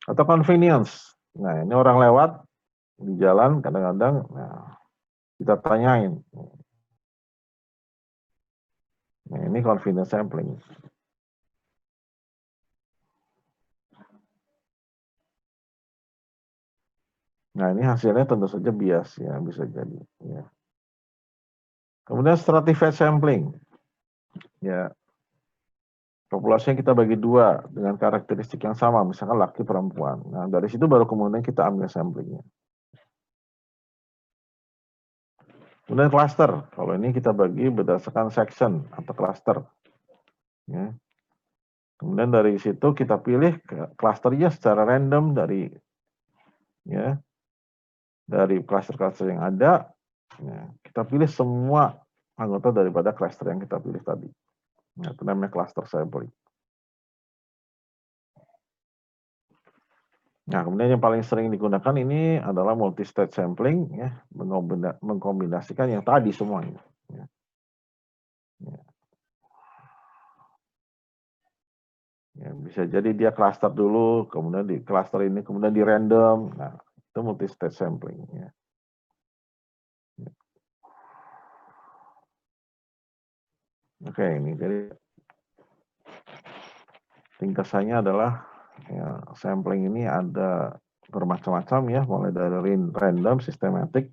Atau convenience. Nah, ini orang lewat di jalan kadang-kadang nah, kita tanyain. Nah, ini convenience sampling. Nah, ini hasilnya tentu saja bias ya, bisa jadi. Ya. Kemudian stratified sampling. Ya, populasinya kita bagi 2 dengan karakteristik yang sama, misalkan laki perempuan. Nah, dari situ baru kemudian kita ambil samplingnya. Kemudian cluster. Kalau ini kita bagi berdasarkan section atau cluster. Ya. Kemudian dari situ kita pilih clusternya secara random dari cluster-cluster yang ada. Ya, kita pilih semua anggota daripada cluster yang kita pilih tadi. Nah, itu namanya cluster sampling. Nah, kemudian yang paling sering digunakan ini adalah multi-stage sampling, ya, mengkombinasikan yang tadi semuanya. Ya. Ya. Ya, bisa jadi dia cluster dulu, kemudian di cluster ini, kemudian di random. Nah, itu multi-stage sampling. Ya. Ya. Oke, ini jadi ringkasannya adalah ya, sampling ini ada bermacam-macam ya, mulai dari random, systematic,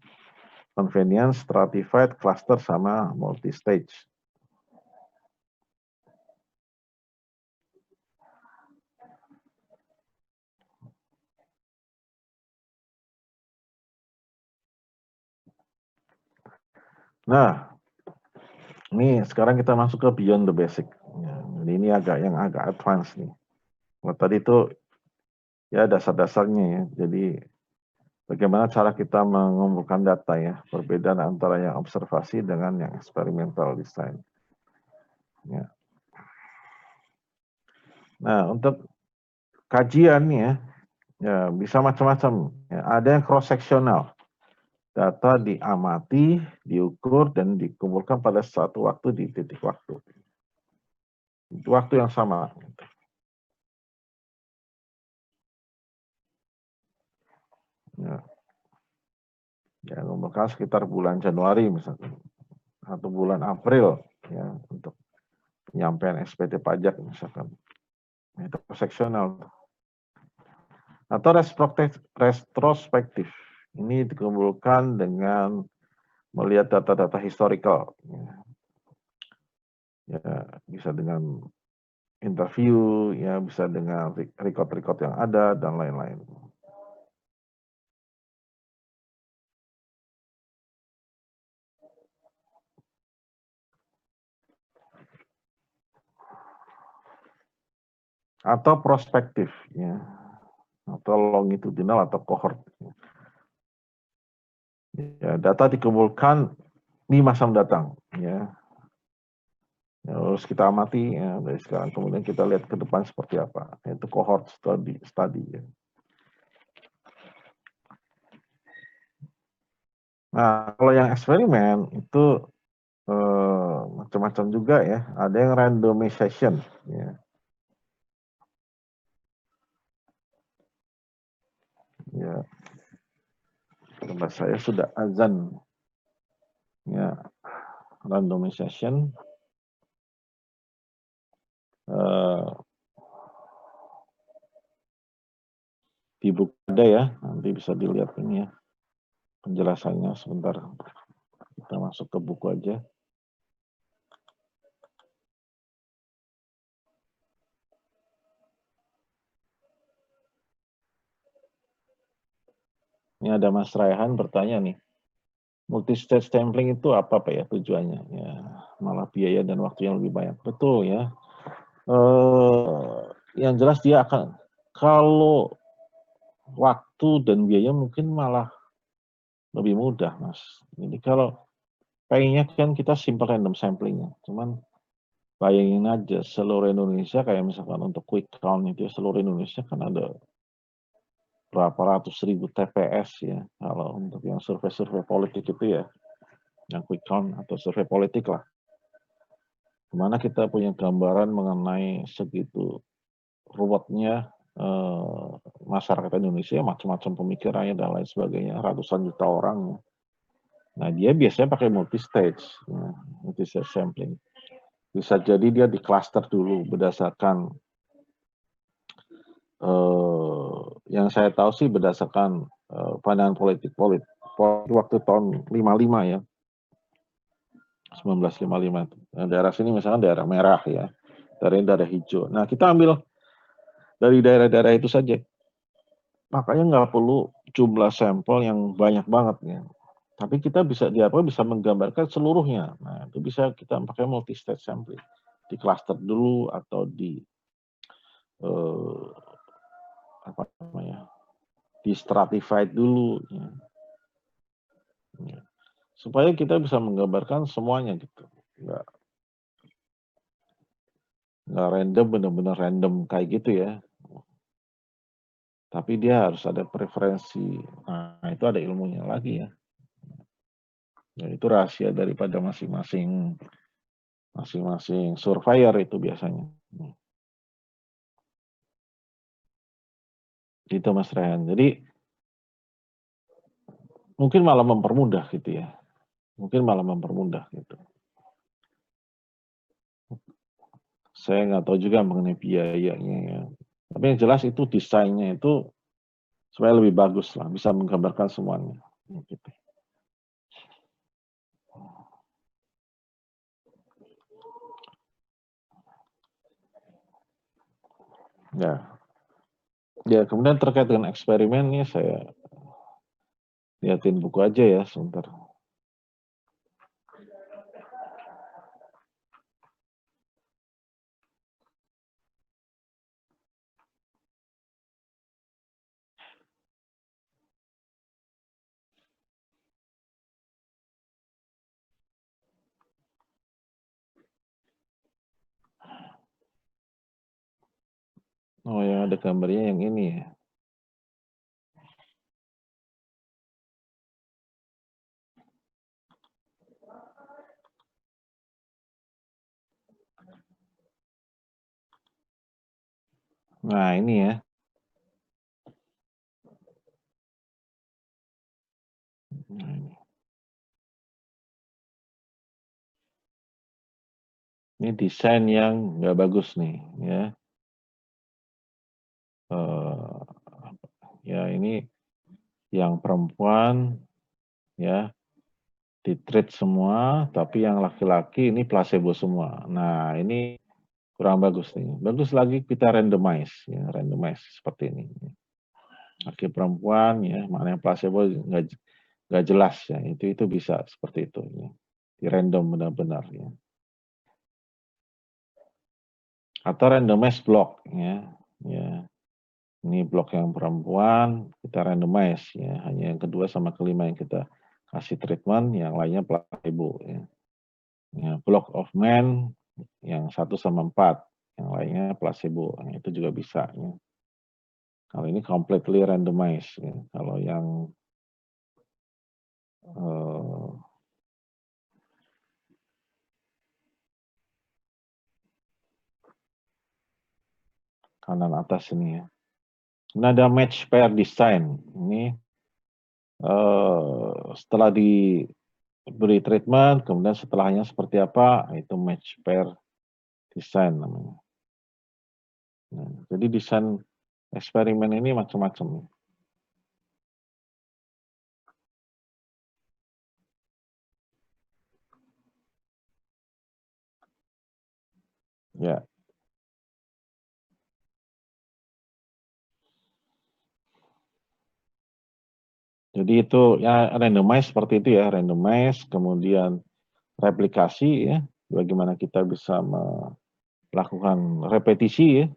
convenience, stratified, cluster, sama multi-stage. Nah, ini sekarang kita masuk ke beyond the basic. Ya, jadi ini agak advance nih. Nah, tadi itu ya dasar-dasarnya ya. Jadi bagaimana cara kita mengumpulkan data ya, perbedaan antara yang observasi dengan yang experimental design. Ya. Nah, untuk kajian ya bisa macam-macam. Ya, ada yang cross sectional. Data diamati, diukur, dan dikumpulkan pada suatu waktu di titik waktu. Waktu yang sama. Ya, ya mengumpulkan sekitar bulan Januari misalnya, atau bulan April ya untuk penyampaian SPT pajak misalkan. Itu seksional. Atau retrospektif. Ini dikumpulkan dengan melihat data-data historical. Ya, bisa dengan interview, ya bisa dengan record-record yang ada dan lain-lain. atau prospektif, ya, atau longitudinal atau cohort. Ya, data dikumpulkan di masa mendatang, ya. Harus kita amati ya, dari sekarang, kemudian kita lihat ke depan seperti apa. Itu cohort study ya. Nah, kalau yang eksperimen itu macam-macam juga ya. Ada yang randomization ya. Ya, tempat saya sudah azan ya. Randomization di buku ada ya, nanti bisa dilihat ini ya penjelasannya. Sebentar, kita masuk ke buku aja. Ini ada Mas Raihan bertanya nih, multi-stage sampling itu apa Pak ya tujuannya? Ya, malah biaya dan waktu yang lebih banyak. Betul ya. Yang jelas dia akan, kalau waktu dan biaya mungkin malah lebih mudah, Mas. Jadi kalau pengennya kan kita simple random sampling, cuman bayangin aja seluruh Indonesia, kayak misalkan untuk quick count itu seluruh Indonesia kan ada berapa ratus ribu TPS ya, kalau untuk yang survei-survei politik itu ya, yang quick count atau survei politik lah. Dimana kita punya gambaran mengenai segitu ruwetnya masyarakat Indonesia, macam-macam pemikirannya dan lain sebagainya, ratusan juta orang. Nah, dia biasanya pakai multi-stage, ya, multi-stage sampling. Bisa jadi dia di cluster dulu berdasarkan yang saya tahu sih berdasarkan pandangan politik waktu tahun 55 ya, 1955. Nah, daerah sini misalnya daerah merah ya, daerah hijau. Nah, kita ambil dari daerah-daerah itu saja. Makanya nggak perlu jumlah sampel yang banyak banget ya. Tapi kita bisa bisa menggambarkan seluruhnya. Nah, itu bisa kita pakai multi-stage sampling. Di cluster dulu atau di apa namanya? Di stratified dulu ya. Ya. Supaya kita bisa menggambarkan semuanya gitu. Nggak random, benar-benar random kayak gitu ya. Tapi dia harus ada preferensi. Nah, itu ada ilmunya lagi ya. Ya, itu rahasia daripada masing-masing surveyor itu biasanya. Gitu Mas Rehan. Jadi mungkin malah mempermudah gitu ya. Mungkin malah mempermudah gitu. Saya nggak tahu juga mengenai biayanya ya. Tapi yang jelas itu desainnya itu supaya lebih bagus lah, bisa menggambarkan semuanya. Gitu. Ya. Ya, kemudian terkait dengan eksperimen nih saya liatin buku aja ya sebentar. Oh, yang ada gambarnya yang ini ya. Nah, ini ya. Nah, ini desain yang nggak bagus nih ya. Ya ini yang perempuan ya di-treat semua, tapi yang laki-laki ini placebo semua. Nah, ini kurang bagus nih. Bagus lagi kita randomize, ya, randomize seperti ini. Laki perempuan ya, mana yang placebo nggak jelas ya. Itu bisa seperti itu ya. Di random benar-benar ya. Atau randomize block ya. Ya. Ini blok yang perempuan kita randomize ya. Hanya yang kedua sama kelima yang kita kasih treatment, yang lainnya placebo ya. Ya, block of men yang 1 sama 4, yang lainnya placebo. Nah, itu juga bisa ya. Kalau ini completely randomized ya. Kalau yang kanan atas ini ya. Ini ada match pair design. Ini setelah diberi treatment, kemudian setelahnya seperti apa, itu match pair design namanya. Nah, jadi desain eksperimen ini macam-macam. Ya. Jadi itu ya randomize seperti itu ya, randomize, kemudian replikasi ya, bagaimana kita bisa melakukan repetisi ya,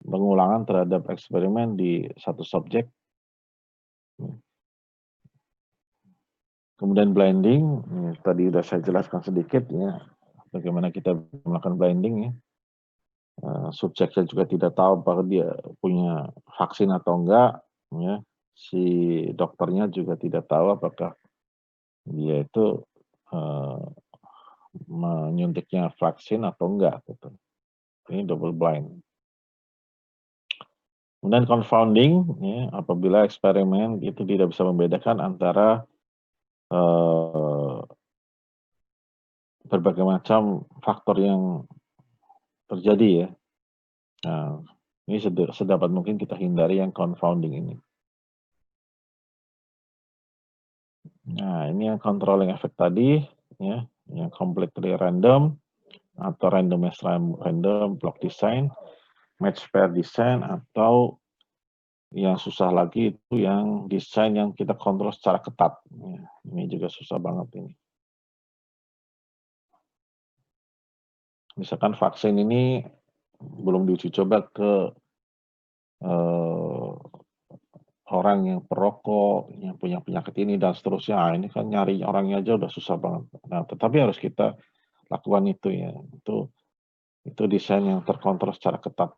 pengulangan terhadap eksperimen di satu subjek. Kemudian blinding, ya, tadi sudah saya jelaskan sedikit ya, bagaimana kita melakukan blinding ya. Subjeknya juga tidak tahu apakah dia punya vaksin atau enggak, ya. Si dokternya juga tidak tahu apakah dia itu menyuntiknya vaksin atau enggak gitu. Ini double blind. Kemudian confounding, ya, apabila eksperimen itu tidak bisa membedakan antara berbagai macam faktor yang terjadi ya. Nah, ini sedapat mungkin kita hindari yang confounding ini. Nah, ini yang controlling effect tadi, ya, yang completely random atau randomized random block design, match pair design, atau yang susah lagi itu yang desain yang kita kontrol secara ketat. Ya, ini juga susah banget ini. Misalkan vaksin ini belum diuji coba ke orang yang perokok, yang punya penyakit ini dan seterusnya. Nah, ini kan nyari orangnya aja udah susah banget. Nah, tetapi harus kita lakukan itu ya. Itu desain yang terkontrol secara ketat.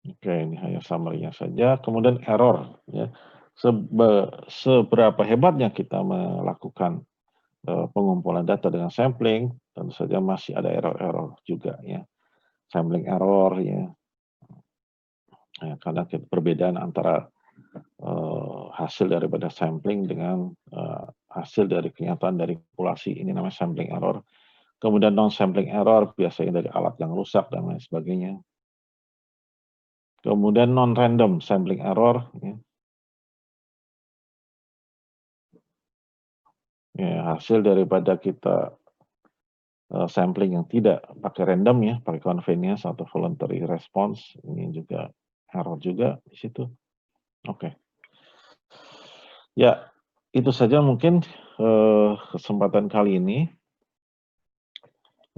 Oke, ini hanya summary-nya saja. Kemudian error ya. Seberapa hebatnya kita melakukan pengumpulan data dengan sampling, tentu saja masih ada error-error juga ya. Sampling error ya. Ya, karena perbedaan antara hasil daripada sampling dengan hasil dari kenyataan dari populasi, ini namanya sampling error. Kemudian non sampling error biasanya dari alat yang rusak dan lain sebagainya. Kemudian non random sampling error ya. Ya, hasil daripada kita sampling yang tidak pakai random ya, pakai convenience atau voluntary response, ini juga error juga di situ. Oke. Ya, itu saja mungkin kesempatan kali ini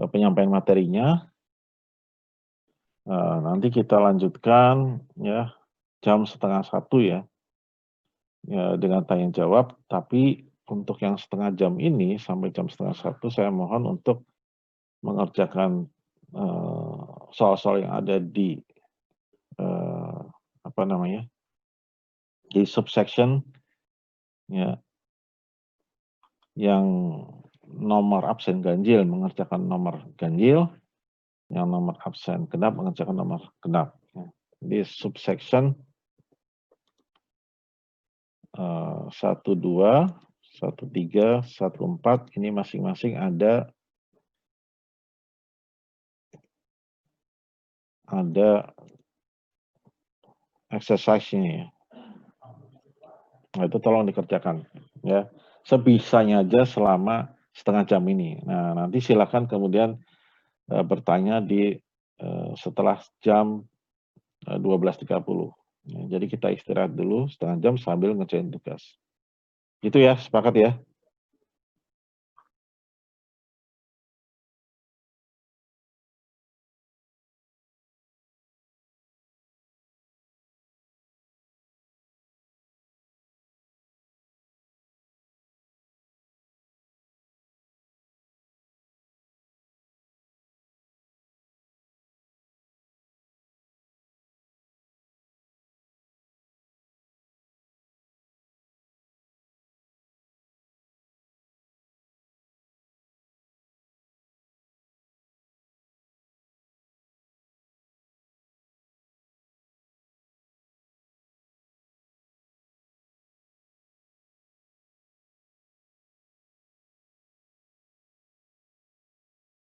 penyampaian materinya. Nanti kita lanjutkan ya jam 12:30 ya, dengan tanya jawab. Tapi untuk yang setengah jam ini sampai jam 12:30 saya mohon untuk mengerjakan soal-soal yang ada di apa namanya, di subsection ya, yang nomor absen ganjil mengerjakan nomor ganjil, yang nomor absen genap mengerjakan nomor genap. Ya. Di subsection 1, 2, 1, 3, 1, 4 ini masing-masing ada exercise-nya ya. Nah, itu tolong dikerjakan ya. Sebisanya aja selama setengah jam ini. Nah, nanti silakan kemudian bertanya di setelah jam 12:30. Ya, jadi kita istirahat dulu setengah jam sambil ngerjain tugas. Itu ya, sepakat ya?